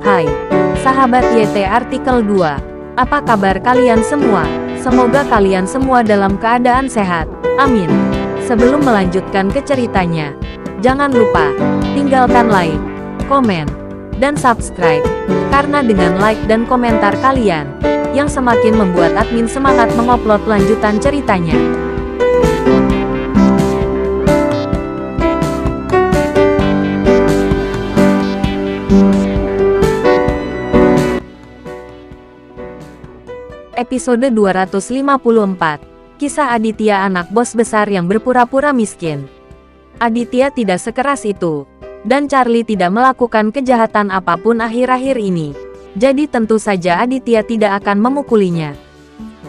Hai, sahabat YT Artikel 2. Apa kabar kalian semua? Semoga kalian semua dalam keadaan sehat. Amin. Sebelum melanjutkan ke ceritanya, jangan lupa tinggalkan like, komen, dan subscribe. Karena dengan like dan komentar kalian, yang semakin membuat admin semangat mengupload lanjutan ceritanya. Episode 254. Kisah Aditya, anak bos besar yang berpura-pura miskin. Aditya tidak sekeras itu, dan Charlie tidak melakukan kejahatan apapun akhir-akhir ini. Jadi tentu saja Aditya tidak akan memukulinya.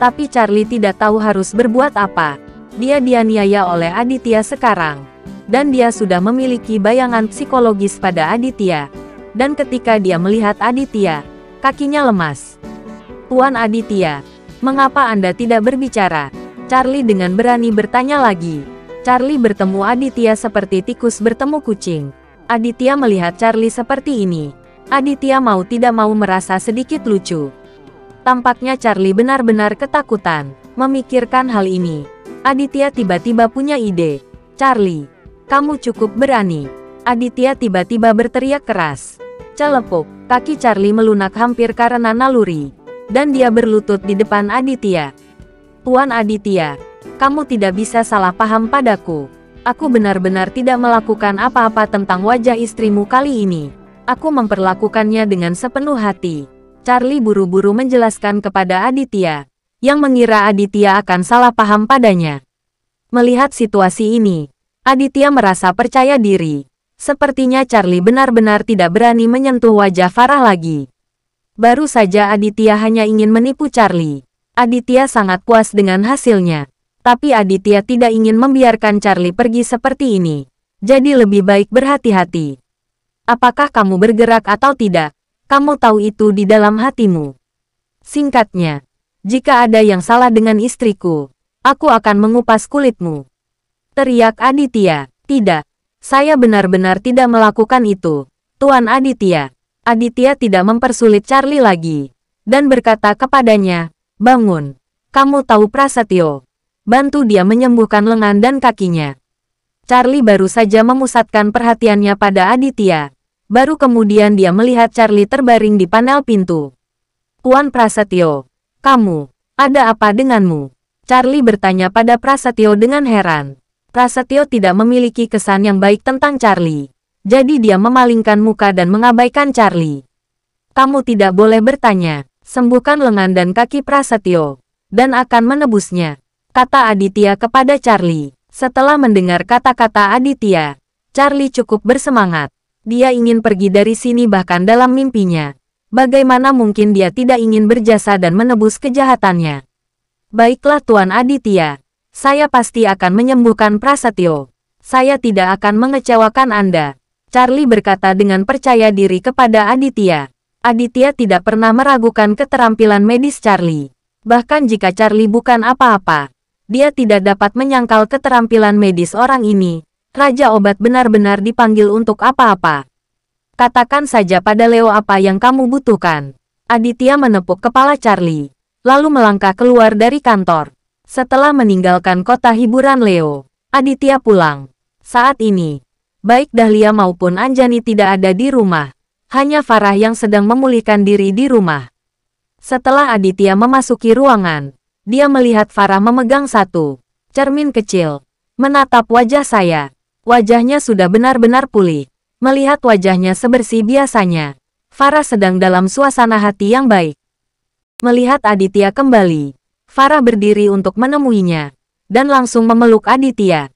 Tapi Charlie tidak tahu harus berbuat apa. Dia dianiaya oleh Aditya sekarang, dan dia sudah memiliki bayangan psikologis pada Aditya. Dan ketika dia melihat Aditya, kakinya lemas. Tuan Aditya, mengapa Anda tidak berbicara? Charlie dengan berani bertanya lagi. Charlie bertemu Aditya seperti tikus bertemu kucing. Aditya melihat Charlie seperti ini. Aditya mau tidak mau merasa sedikit lucu. Tampaknya Charlie benar-benar ketakutan memikirkan hal ini. Aditya tiba-tiba punya ide. Charlie, kamu cukup berani. Aditya tiba-tiba berteriak keras. Celepuk, kaki Charlie melunak hampir karena naluri. Dan dia berlutut di depan Aditya. Tuan Aditya, kamu tidak bisa salah paham padaku. Aku benar-benar tidak melakukan apa-apa tentang wajah istrimu kali ini. Aku memperlakukannya dengan sepenuh hati. Charlie buru-buru menjelaskan kepada Aditya, yang mengira Aditya akan salah paham padanya. Melihat situasi ini, Aditya merasa percaya diri. Sepertinya Charlie benar-benar tidak berani menyentuh wajah Farah lagi. Baru saja Aditya hanya ingin menipu Charlie. Aditya sangat puas dengan hasilnya. Tapi Aditya tidak ingin membiarkan Charlie pergi seperti ini. Jadi lebih baik berhati-hati. Apakah kamu bergerak atau tidak? Kamu tahu itu di dalam hatimu. Singkatnya, jika ada yang salah dengan istriku, aku akan mengupas kulitmu. Teriak Aditya. Tidak, saya benar-benar tidak melakukan itu, Tuan Aditya. Aditya tidak mempersulit Charlie lagi, dan berkata kepadanya, bangun, kamu tahu Prasetyo. Bantu dia menyembuhkan lengan dan kakinya. Charlie baru saja memusatkan perhatiannya pada Aditya. Baru kemudian dia melihat Charlie terbaring di panel pintu. Tuan Prasetyo, kamu, ada apa denganmu? Charlie bertanya pada Prasetyo dengan heran. Prasetyo tidak memiliki kesan yang baik tentang Charlie. Jadi dia memalingkan muka dan mengabaikan Charlie. Kamu tidak boleh bertanya. Sembuhkan lengan dan kaki Prasetyo, dan akan menebusnya, kata Aditya kepada Charlie. Setelah mendengar kata-kata Aditya, Charlie cukup bersemangat. Dia ingin pergi dari sini bahkan dalam mimpinya. Bagaimana mungkin dia tidak ingin berjasa dan menebus kejahatannya? Baiklah Tuan Aditya, saya pasti akan menyembuhkan Prasetyo. Saya tidak akan mengecewakan Anda. Charlie berkata dengan percaya diri kepada Aditya. Aditya tidak pernah meragukan keterampilan medis Charlie. Bahkan jika Charlie bukan apa-apa, dia tidak dapat menyangkal keterampilan medis orang ini. Raja obat benar-benar dipanggil untuk apa-apa. Katakan saja pada Leo apa yang kamu butuhkan. Aditya menepuk kepala Charlie, lalu melangkah keluar dari kantor. Setelah meninggalkan kota hiburan Leo, Aditya pulang. Saat ini, baik Dahlia maupun Anjani tidak ada di rumah. Hanya Farah yang sedang memulihkan diri di rumah. Setelah Aditya memasuki ruangan, dia melihat Farah memegang satu cermin kecil. Menatap wajah saya. Wajahnya sudah benar-benar pulih. Melihat wajahnya sebersih biasanya, Farah sedang dalam suasana hati yang baik. Melihat Aditya kembali, Farah berdiri untuk menemuinya, dan langsung memeluk Aditya.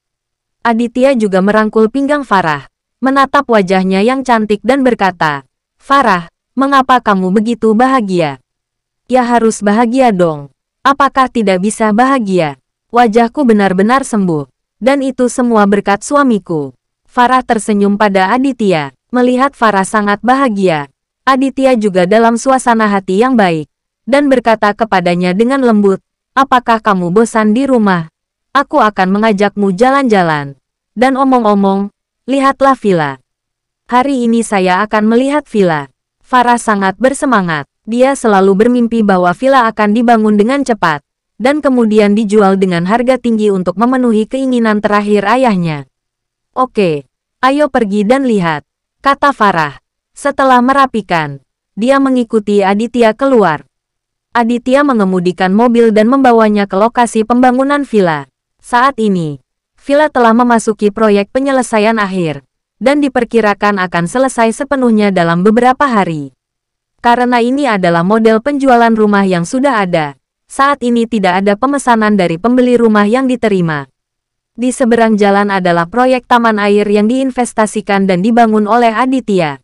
Aditya juga merangkul pinggang Farah, menatap wajahnya yang cantik dan berkata, Farah, mengapa kamu begitu bahagia? Ya harus bahagia dong. Apakah tidak bisa bahagia? Wajahku benar-benar sembuh. Dan itu semua berkat suamiku. Farah tersenyum pada Aditya. Melihat Farah sangat bahagia, Aditya juga dalam suasana hati yang baik. Dan berkata kepadanya dengan lembut, apakah kamu bosan di rumah? Aku akan mengajakmu jalan-jalan. Dan omong-omong, lihatlah villa. Hari ini saya akan melihat villa. Farah sangat bersemangat. Dia selalu bermimpi bahwa villa akan dibangun dengan cepat, dan kemudian dijual dengan harga tinggi untuk memenuhi keinginan terakhir ayahnya. Oke, ayo pergi dan lihat, kata Farah. Setelah merapikan, dia mengikuti Aditya keluar. Aditya mengemudikan mobil dan membawanya ke lokasi pembangunan villa. Saat ini, villa telah memasuki proyek penyelesaian akhir, dan diperkirakan akan selesai sepenuhnya dalam beberapa hari. Karena ini adalah model penjualan rumah yang sudah ada, saat ini tidak ada pemesanan dari pembeli rumah yang diterima. Di seberang jalan adalah proyek taman air yang diinvestasikan dan dibangun oleh Aditya.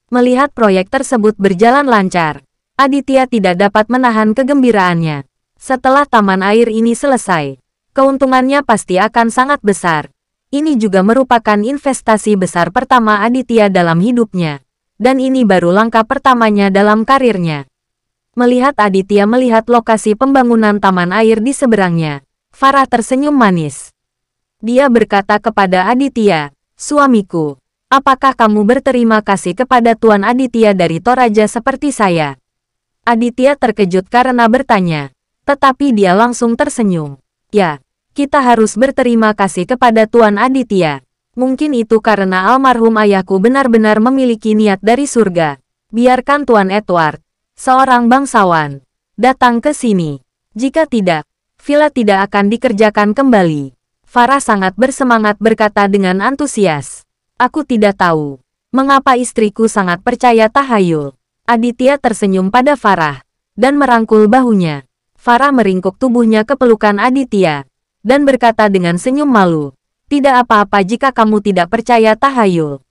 Melihat proyek tersebut berjalan lancar, Aditya tidak dapat menahan kegembiraannya. Setelah taman air ini selesai, keuntungannya pasti akan sangat besar. Ini juga merupakan investasi besar pertama Aditya dalam hidupnya. Dan ini baru langkah pertamanya dalam karirnya. Melihat Aditya melihat lokasi pembangunan taman air di seberangnya, Farah tersenyum manis. Dia berkata kepada Aditya, "Suamiku, apakah kamu berterima kasih kepada Tuan Aditya dari Toraja seperti saya?" Aditya terkejut karena bertanya, tetapi dia langsung tersenyum. "Ya, kita harus berterima kasih kepada Tuan Aditya. Mungkin itu karena almarhum ayahku benar-benar memiliki niat dari surga. Biarkan Tuan Edward, seorang bangsawan, datang ke sini. Jika tidak, villa tidak akan dikerjakan kembali." Farah sangat bersemangat berkata dengan antusias. "Aku tidak tahu mengapa istriku sangat percaya tahayul." Aditya tersenyum pada Farah dan merangkul bahunya. Farah meringkuk tubuhnya ke pelukan Aditya dan berkata dengan senyum malu, "Tidak apa-apa jika kamu tidak percaya tahayul.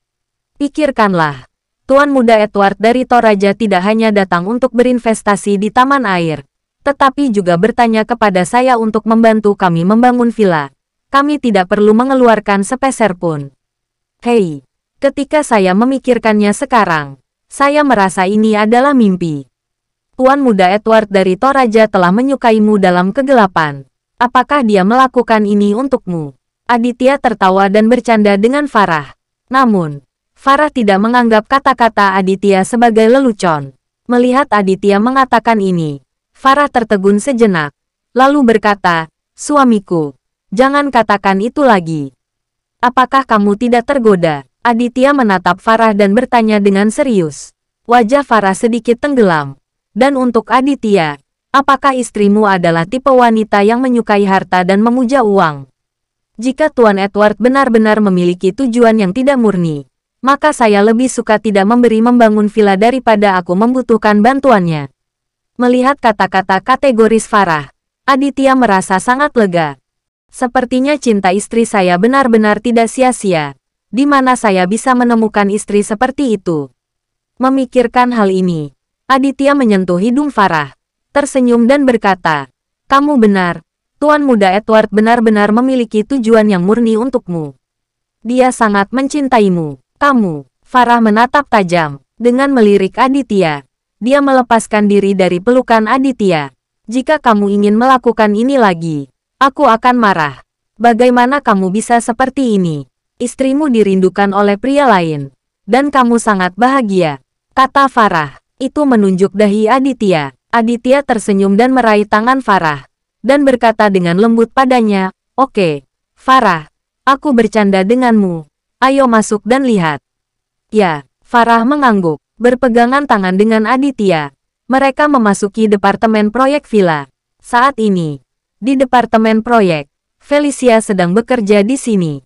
Pikirkanlah, Tuan Muda Edward dari Toraja tidak hanya datang untuk berinvestasi di taman air, tetapi juga bertanya kepada saya untuk membantu kami membangun villa. Kami tidak perlu mengeluarkan sepeser pun. Hei, ketika saya memikirkannya sekarang, saya merasa ini adalah mimpi. Tuan Muda Edward dari Toraja telah menyukaimu dalam kegelapan. Apakah dia melakukan ini untukmu?" Aditya tertawa dan bercanda dengan Farah. Namun, Farah tidak menganggap kata-kata Aditya sebagai lelucon. Melihat Aditya mengatakan ini, Farah tertegun sejenak, lalu berkata, "Suamiku, jangan katakan itu lagi. Apakah kamu tidak tergoda?" Aditya menatap Farah dan bertanya dengan serius. Wajah Farah sedikit tenggelam. Dan untuk Aditya, apakah istrimu adalah tipe wanita yang menyukai harta dan memuja uang? Jika Tuan Edward benar-benar memiliki tujuan yang tidak murni, maka saya lebih suka tidak memberi membangun villa daripada aku membutuhkan bantuannya. Melihat kata-kata kategoris Farah, Aditya merasa sangat lega. Sepertinya cinta istri saya benar-benar tidak sia-sia. Di mana saya bisa menemukan istri seperti itu? Memikirkan hal ini, Aditya menyentuh hidung Farah, tersenyum dan berkata, "Kamu benar. Tuan Muda Edward benar-benar memiliki tujuan yang murni untukmu. Dia sangat mencintaimu." "Kamu." Farah menatap tajam. Dengan melirik Aditya, dia melepaskan diri dari pelukan Aditya. "Jika kamu ingin melakukan ini lagi, aku akan marah. Bagaimana kamu bisa seperti ini? Istrimu dirindukan oleh pria lain, dan kamu sangat bahagia," kata Farah. Itu menunjuk dahi Aditya. Aditya tersenyum dan meraih tangan Farah, dan berkata dengan lembut padanya, "Oke, Farah, aku bercanda denganmu. Ayo masuk dan lihat." "Ya." Farah mengangguk, berpegangan tangan dengan Aditya. Mereka memasuki departemen proyek villa. Saat ini, di departemen proyek, Felicia sedang bekerja di sini.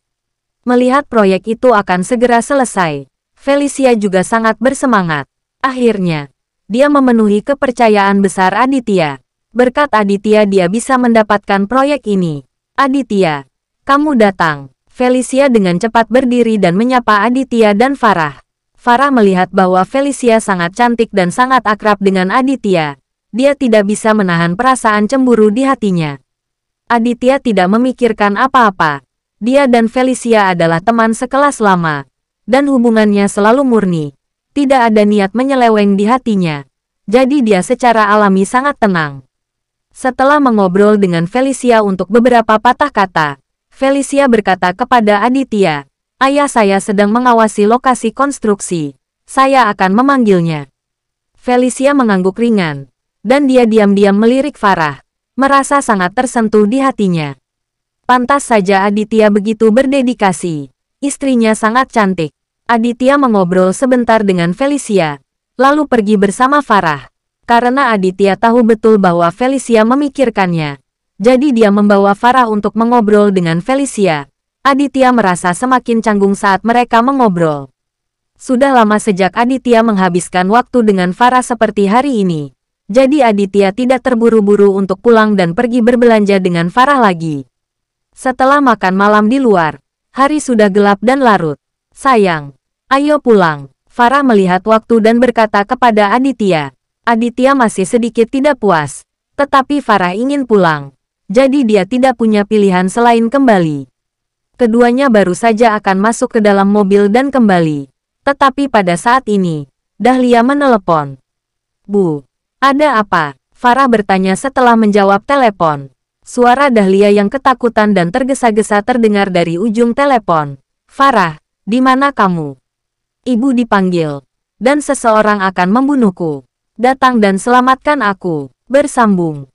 Melihat proyek itu akan segera selesai, Felicia juga sangat bersemangat. Akhirnya, dia memenuhi kepercayaan besar Aditya. Berkat Aditya dia bisa mendapatkan proyek ini. "Aditya, kamu datang." Felicia dengan cepat berdiri dan menyapa Aditya dan Farah. Farah melihat bahwa Felicia sangat cantik dan sangat akrab dengan Aditya. Dia tidak bisa menahan perasaan cemburu di hatinya. Aditya tidak memikirkan apa-apa. Dia dan Felicia adalah teman sekelas lama, dan hubungannya selalu murni. Tidak ada niat menyeleweng di hatinya. Jadi dia secara alami sangat tenang. Setelah mengobrol dengan Felicia untuk beberapa patah kata, Felicia berkata kepada Aditya, "Ayah saya sedang mengawasi lokasi konstruksi. Saya akan memanggilnya." Felicia mengangguk ringan. Dan dia diam-diam melirik Farah. Merasa sangat tersentuh di hatinya. Pantas saja Aditya begitu berdedikasi. Istrinya sangat cantik. Aditya mengobrol sebentar dengan Felicia. Lalu pergi bersama Farah. Karena Aditya tahu betul bahwa Felicia memikirkannya. Jadi dia membawa Farah untuk mengobrol dengan Felicia. Aditya merasa semakin canggung saat mereka mengobrol. Sudah lama sejak Aditya menghabiskan waktu dengan Farah seperti hari ini. Jadi Aditya tidak terburu-buru untuk pulang dan pergi berbelanja dengan Farah lagi. Setelah makan malam di luar, hari sudah gelap dan larut. Sayang, ayo pulang. Farah melihat waktu dan berkata kepada Aditya. Aditya masih sedikit tidak puas. Tetapi Farah ingin pulang. Jadi dia tidak punya pilihan selain kembali. Keduanya baru saja akan masuk ke dalam mobil dan kembali. Tetapi pada saat ini, Dahlia menelepon. Bu. Ada apa? Farah bertanya setelah menjawab telepon. Suara Dahlia yang ketakutan dan tergesa-gesa terdengar dari ujung telepon. Farah, di mana kamu? Ibu dipanggil. Dan seseorang akan membunuhku. Datang dan selamatkan aku. Bersambung.